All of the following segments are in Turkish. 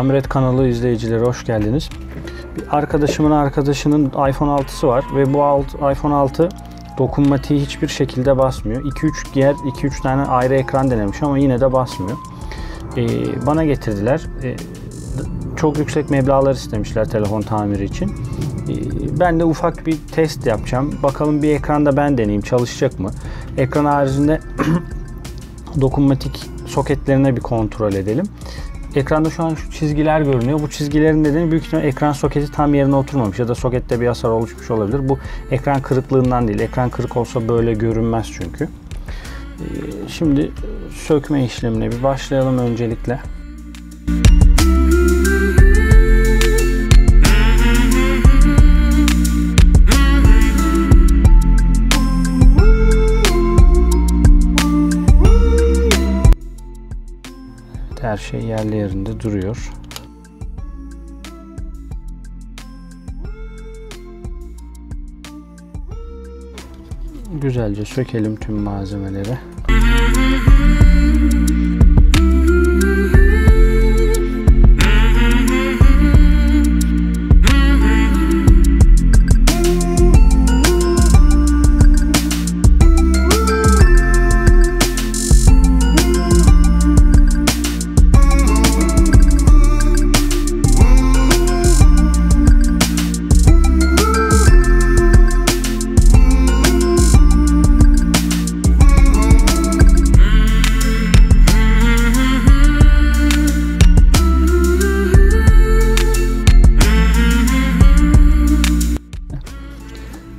Amiret kanalı izleyicileri hoş geldiniz. Bir arkadaşının iPhone 6'sı var ve bu iPhone 6 dokunmatiği hiçbir şekilde basmıyor. 2-3 tane ayrı ekran denemiş ama yine de basmıyor. Bana getirdiler. Çok yüksek meblağlar istemişler telefon tamiri için. Ben de ufak bir test yapacağım. Bakalım bir ekranda ben deneyeyim, çalışacak mı? Ekran haricinde dokunmatik soketlerine bir kontrol edelim. Ekranda şu an şu çizgiler görünüyor. Bu çizgilerin nedeni büyük ihtimalle ekran soketi tam yerine oturmamış ya da sokette bir hasar oluşmuş olabilir. Bu ekran kırıklığından değil. Ekran kırık olsa böyle görünmez çünkü. Şimdi sökme işlemine bir başlayalım öncelikle. Her şey yerli yerinde duruyor. Güzelce sökelim tüm malzemeleri.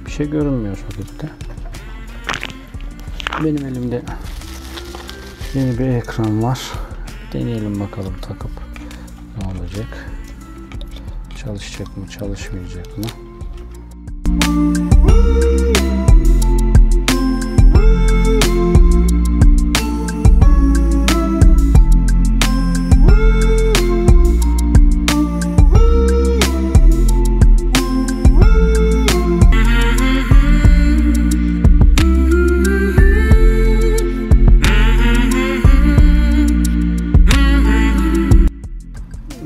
Bir şey görünmüyor sokette. Benim elimde yeni bir ekran var. Deneyelim bakalım takıp ne olacak. Çalışacak mı, çalışmayacak mı?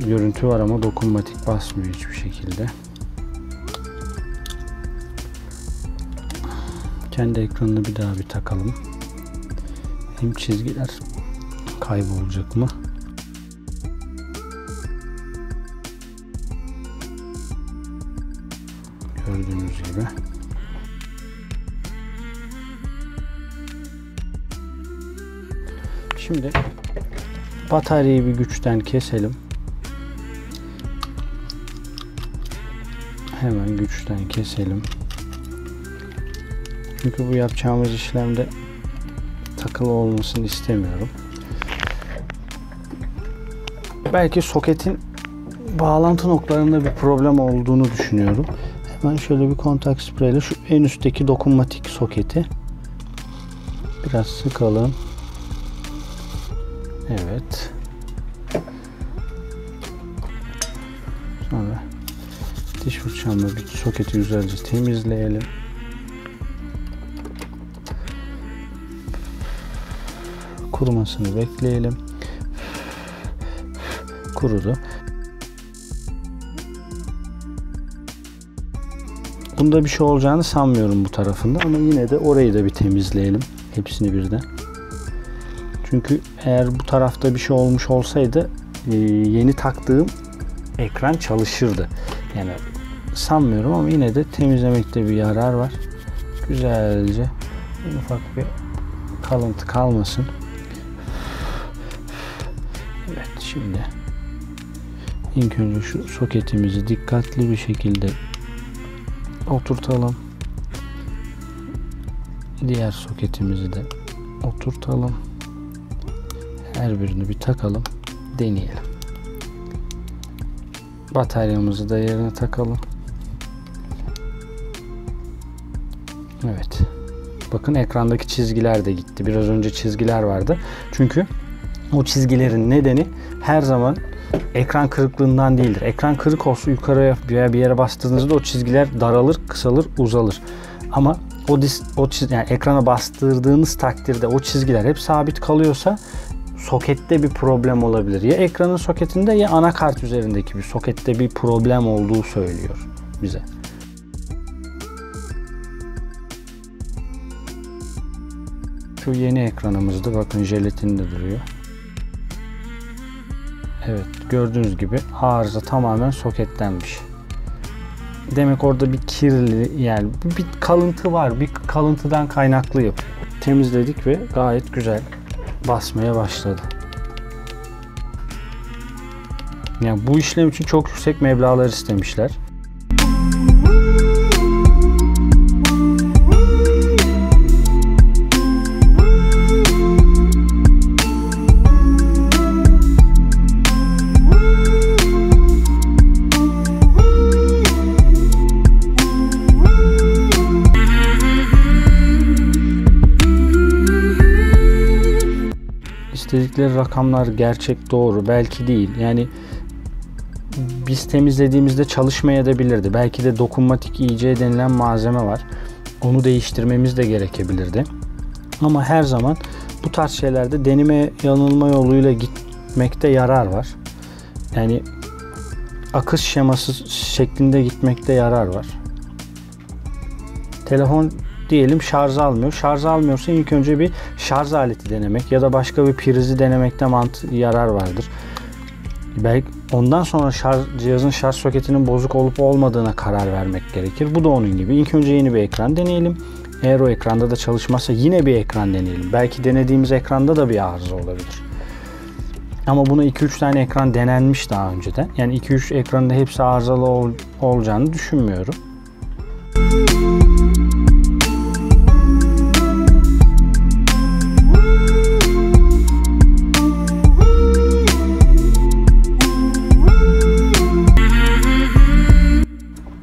Görüntü var ama dokunmatik basmıyor hiçbir şekilde. Kendi ekranını bir daha bir takalım. Hem çizgiler kaybolacak mı? Gördüğünüz gibi. Şimdi bataryayı bir güçten keselim. Hemen güçten keselim. Çünkü bu yapacağımız işlemde takılı olmasını istemiyorum. Belki soketin bağlantı noktalarında bir problem olduğunu düşünüyorum. Hemen şöyle bir kontak spreyle şu en üstteki dokunmatik soketi biraz sıkalım. Evet. Sonra diş fırçamla bir soketi güzelce temizleyelim. Kurumasını bekleyelim. Kurudu. Bunda bir şey olacağını sanmıyorum bu tarafında ama yine de orayı da bir temizleyelim. Hepsini birden. Çünkü eğer bu tarafta bir şey olmuş olsaydı yeni taktığım ekran çalışırdı. Yani sanmıyorum ama yine de temizlemekte bir yarar var. Güzelce ufak bir kalıntı kalmasın. Evet, şimdi ilk önce şu soketimizi dikkatli bir şekilde oturtalım. Diğer soketimizi de oturtalım. Her birini bir takalım, deneyelim. Bataryamızı da yerine takalım. Evet. Bakın ekrandaki çizgiler de gitti. Biraz önce çizgiler vardı. Çünkü o çizgilerin nedeni her zaman ekran kırıklığından değildir. Ekran kırık olsa yukarıya veya bir yere bastığınızda o çizgiler daralır, kısalır, uzalır. Ama yani ekrana bastırdığınız takdirde o çizgiler hep sabit kalıyorsa sokette bir problem olabilir. Ya ekranın soketinde ya anakart üzerindeki bir sokette bir problem olduğu söylüyor bize. Şu yeni ekranımızda bakın jelatinde duruyor. Evet, gördüğünüz gibi arıza tamamen sokettenmiş. Demek orada bir kirli, yani bir kalıntı var. Bir kalıntıdan kaynaklı yapıyor. Temizledik ve gayet güzel basmaya başladı. Yani bu işlem için çok yüksek meblağlar istemişler. İstedikleri rakamlar gerçek, doğru, belki değil. Yani biz temizlediğimizde çalışmayabilirdi. Belki de dokunmatik IC denilen malzeme var. Onu değiştirmemiz de gerekebilirdi. Ama her zaman bu tarz şeylerde deneme yanılma yoluyla gitmekte yarar var. Yani akış şeması şeklinde gitmekte yarar var. Telefon diyelim şarj almıyor. Şarj almıyorsa ilk önce bir şarj aleti denemek ya da başka bir prizi denemekte yarar vardır. Belki ondan sonra cihazın şarj soketinin bozuk olup olmadığına karar vermek gerekir. Bu da onun gibi. İlk önce yeni bir ekran deneyelim. Eğer o ekranda da çalışmazsa yine bir ekran deneyelim. Belki denediğimiz ekranda da bir arıza olabilir. Ama buna 2-3 tane ekran denenmiş daha önceden. Yani 2-3 ekranda hepsi arızalı olacağını düşünmüyorum.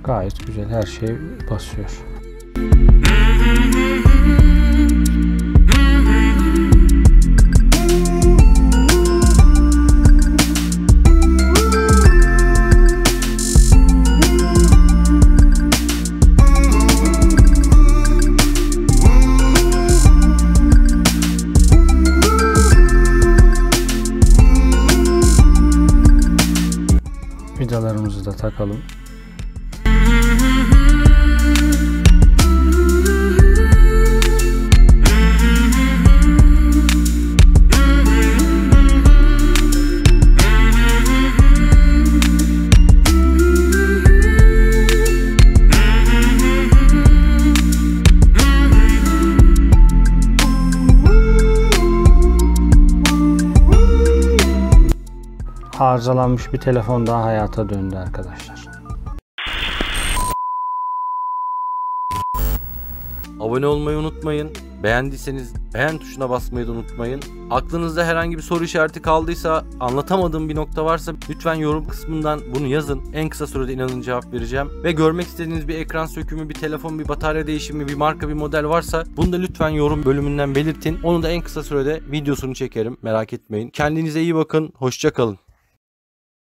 Gayet güzel, her şey basıyor. Vidalarımızı da takalım. Arızalanmış bir telefon daha hayata döndü arkadaşlar. Abone olmayı unutmayın. Beğendiyseniz beğen tuşuna basmayı da unutmayın. Aklınızda herhangi bir soru işareti kaldıysa, anlatamadığım bir nokta varsa lütfen yorum kısmından bunu yazın. En kısa sürede inanın cevap vereceğim. Ve görmek istediğiniz bir ekran sökümü, bir telefon, bir batarya değişimi, bir marka, bir model varsa bunu da lütfen yorum bölümünden belirtin. Onu da en kısa sürede videosunu çekerim. Merak etmeyin. Kendinize iyi bakın. Hoşça kalın.